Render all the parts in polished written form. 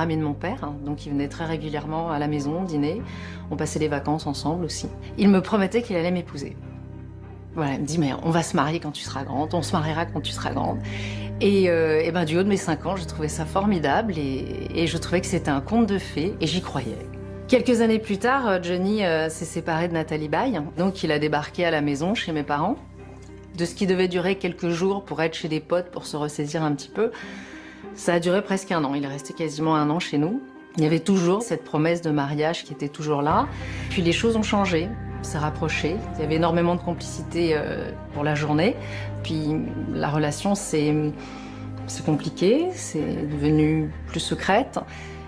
meilleur ami de mon père, hein, donc il venait très régulièrement à la maison dîner. On passait les vacances ensemble aussi. Il me promettait qu'il allait m'épouser. Voilà, il me dit, mais on va se marier quand tu seras grande, on se mariera quand tu seras grande. Et ben, du haut de mes 5 ans, je trouvais ça formidable et je trouvais que c'était un conte de fées et j'y croyais. Quelques années plus tard, Johnny s'est séparé de Nathalie Baye, donc il a débarqué à la maison chez mes parents. De ce qui devait durer quelques jours pour être chez des potes, pour se ressaisir un petit peu, ça a duré presque 1 an. Il est resté quasiment 1 an chez nous. Il y avait toujours cette promesse de mariage qui était toujours là. Puis les choses ont changé, s'est rapproché. Il y avait énormément de complicité pour la journée. Puis la relation c'est compliqué, c'est devenu plus secrète.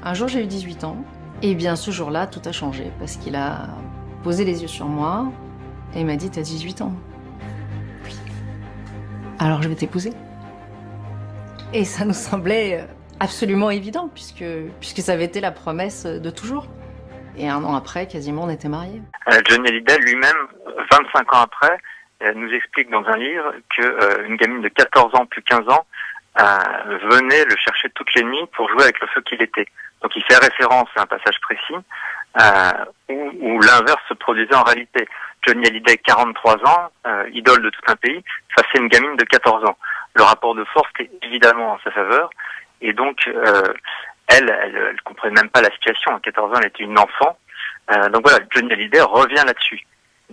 Un jour j'ai eu 18 ans. Et bien ce jour-là, tout a changé parce qu'il a posé les yeux sur moi et il m'a dit « T'as 18 ans ?» Oui. Alors je vais t'épouser. Et ça nous semblait absolument évident puisque ça avait été la promesse de toujours. Et 1 an après, quasiment, on était mariés. Johnny Hallyday lui-même, 25 ans après, nous explique dans un livre qu'une gamine de 14 ans, plus 15 ans, venait le chercher toutes les nuits pour jouer avec le feu qu'il était. Donc il fait référence à un passage précis où l'inverse se produisait en réalité. Johnny Hallyday, 43 ans, idole de tout un pays, face à une gamine de 14 ans. Le rapport de force était évidemment en sa faveur, et donc elle comprenait même pas la situation. À 14 ans, elle était une enfant. Donc voilà, Johnny Hallyday revient là-dessus.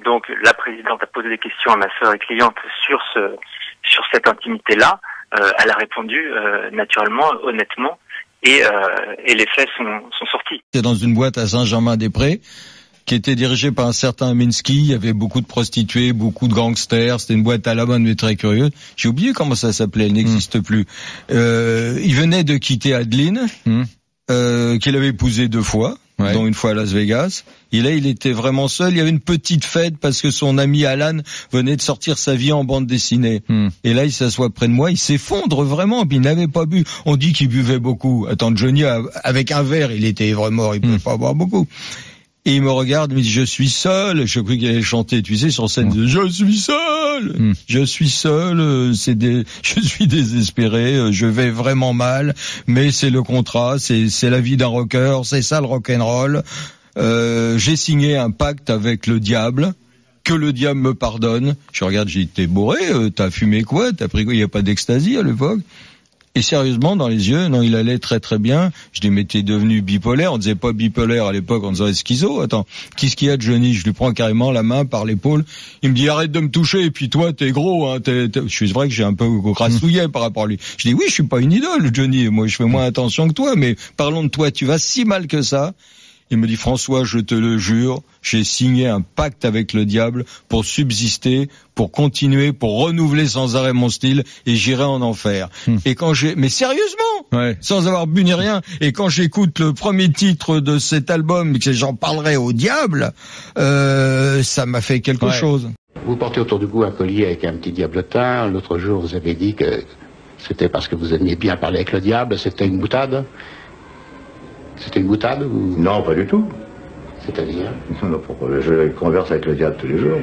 Donc la présidente a posé des questions à ma sœur et cliente sur cette intimité-là. Elle a répondu naturellement, honnêtement. Et les faits sont sortis. C'était dans une boîte à Saint-Germain-des-Prés qui était dirigée par un certain Minsky. Il y avait beaucoup de prostituées, beaucoup de gangsters. C'était une boîte à la bonne mais très curieuse. J'ai oublié comment ça s'appelait, elle n'existe plus. Il venait de quitter Adeline, qu'il avait épousé 2 fois. Ouais. Dont une fois à Las Vegas. Et là, il était vraiment seul. Il y avait une petite fête parce que son ami Alan venait de sortir sa vie en bande dessinée. Et là, il s'assoit près de moi. Il s'effondre vraiment. Puis il n'avait pas bu. On dit qu'il buvait beaucoup. Attends, Johnny, avec un verre, il était ivre mort. Il pouvait pas boire beaucoup. Et il me regarde, il me dit, je suis seul. Je croyais qu'il allait chanter, tu sais, sur scène. Je suis seul. Je suis seul. Je suis désespéré. Je vais vraiment mal. Mais c'est le contrat. C'est la vie d'un rocker. C'est ça le rock'n'roll. J'ai signé un pacte avec le diable. Que le diable me pardonne. Je regarde, j'ai dit, t'es bourré? T'as fumé quoi? T'as pris quoi? Il n'y a pas d'ecstasy à l'époque? Et sérieusement, dans les yeux, non, il allait très très bien. Je dis, mais t'es devenu bipolaire. On disait pas bipolaire à l'époque, on disait schizo. Attends, qu'est-ce qu'il y a de Johnny? Je lui prends carrément la main par l'épaule. Il me dit, arrête de me toucher. Et puis toi, t'es gros. Hein, Je suis vrai que j'ai un peu grassouillé par rapport à lui. Je dis, oui, je suis pas une idole, Johnny. Moi, je fais moins attention que toi. Mais parlons de toi. Tu vas si mal que ça. Il me dit, François, je te le jure, j'ai signé un pacte avec le diable pour subsister, pour continuer, pour renouveler sans arrêt mon style, et j'irai en enfer. Et mais sérieusement, sans avoir bu ni rien, et quand j'écoute le premier titre de cet album, que j'en parlerai au diable, ça m'a fait quelque chose. Vous portez autour du cou un collier avec un petit diablotin. L'autre jour, vous avez dit que c'était parce que vous aimiez bien parler avec le diable. C'était une boutade? C'était une boutade ou... Non, pas du tout. C'est-à-dire? Non, je converse avec le diable tous les jours.